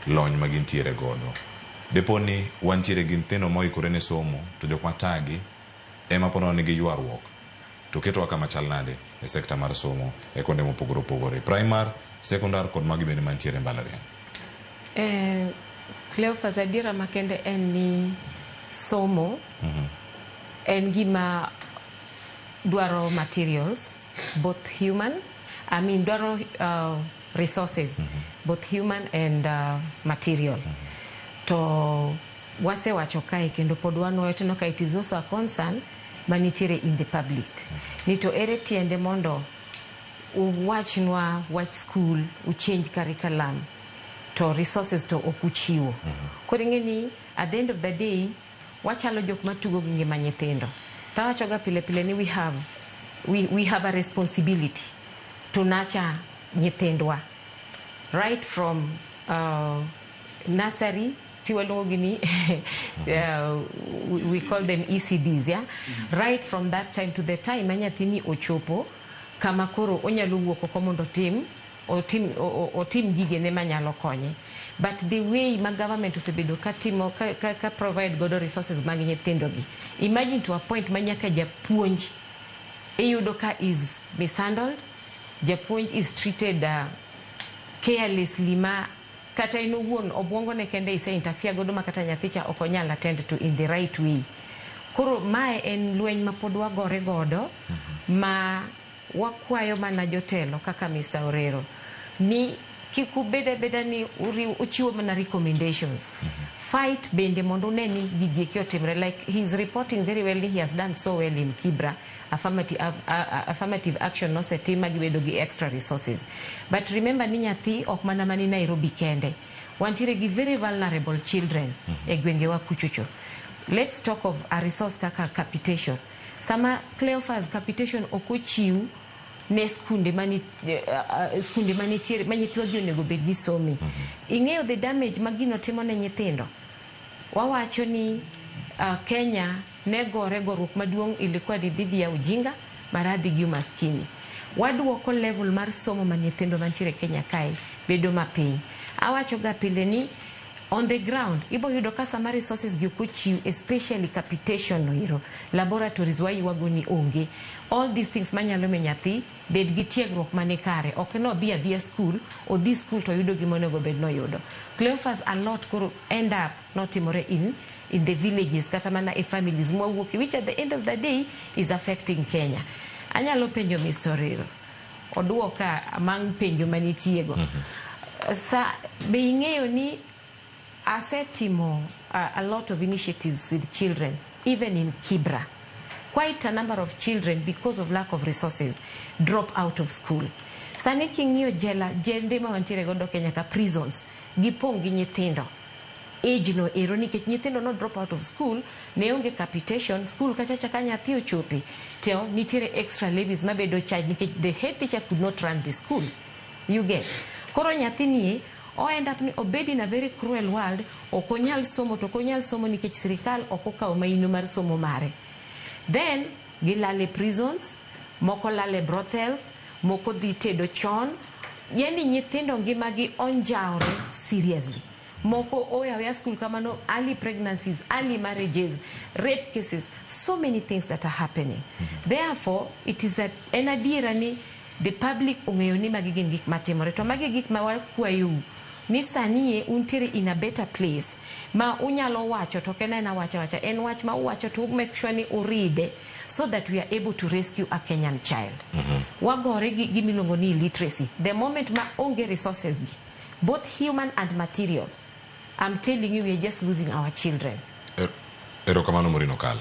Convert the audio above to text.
lony ma gintiere godo. Deponi wantiere gi nyithindo moikore ne somo to jok matagi ema pono nigi ywaruok to ketowa kama chal nade e sekta mar somo e kuonde mopogore opogore, primary, secondary kod magi bende mantiere mbalariany. Cleophas, adiera makende en ni somo en gima dwaro materials, both human, dwaro resources, both human and material. To wasewacho kae kendo pod wanoeteno ka it is also a concern manitiere in the public. Ni to ere tiende mondo uwachnwa wach school, change curriculum, to resources to okuchiwo. Koro ing'eni at the end of the day wachalo jok matugo gi ngima nyithindo. Tawachoga pile pile ni we have a responsibility to nurture nyithindwa right from nursery we call them ECDs, yeah? Right from that time to the time manyathini ochopo kama koro onyalo wuok oko mondo otim gige ne manyalo konye. But the way my government osebedo ka provide godo resources mag nyithindo gi, imagine to a point manyaka japuonj eyudo ka is mishandled, japuonj is treated carelessly, ma kata inowuon obwongo ne kende ise interfere godo makata nyathicha okonyal attend to in the right way. Koro mae en lweny mapod wagore godo, ma wakwayo mana jotelo kaka Mr. Orero ni kikubeda ni uchiwo mana recommendations. Fight bende mondo neni gigeki otimre, like he's reporting very well, he has done so well in Kibra. Affirmative action no setima gibedo gi extra resources. But remember ni nyathi ok mana mani Nairobi kende. Wantire gi very vulnerable children e gwenge wa kuchucho. Let's talk of a resource kaka capitation. Sama Cleophas capitation okuchiu ne skunde manitiere manyithiwa gi onego bed ni somi. Ing'eyo the damage magino timo ne nyithindo. Wawacho ni Kenya negore goruok maduong' ilikuwa ni dhidi ya ujinga, maradhi gi umaskini. Waduoko level mar somo ma nyithindo mantiere Kenya kae bedo mapiny. Awacho ga pile ni on the ground ibo yudo ka sama resources gi okuchiu, especially capitation no hiro, laboratories wa yuago ni onge. All these things manyalo me nyathi bed gi tiegruok mane kare, ok no dhi adhia school o dhi school to yudo gimonego bed no yudo. Cleophas a lot koro end up notimore in the villages kata mana e families mwawuoke, which at the end of the day is affecting Kenya. Anyalo penjo Mr. Orero oduoka among penjo manitiego. Sa be ing'eyo ni asetimo a lot of initiatives with children, even in Kibra. Quite a number of children, because of lack of resources, drop out of school. Sani king'iyo jende ma wantiere godo Kenya ka prisons, gipong gi nyithindo. Age no ero nikech nyithindo no drop out of school, ne onge capitation, school kachacha ka nyathi ochopi, teo nitiere extra levies mabedo charge nikech the head teacher could not run the school. You get? Koro nyathi nie o end up ni obed in a very cruel world, okonyal somo to okonyal somo nikech sirikal okokawo maino mar somo mare. Then gilale prisons, moko lale brothels, moko dhi tedo chon. Yani nyithindo ngimagi onjaore seriously. Moko oya school kamano, early pregnancies, early marriages, rape cases, so many things that are happening. Therefore, it is en adiera ni the public ong'eyo ni magi gin gik matimore. To magi gik ma wakwayo ni sanie untiere in a better place ma unyalo wacho to kena na wacha en wach ma uwacho to make sure ni uride so that we are able to rescue a Kenyan child. Wagore gi milongo ni literacy. The moment ma onge resources gi, both human and material, I'm telling you, we are just losing our children. Mourine Okal.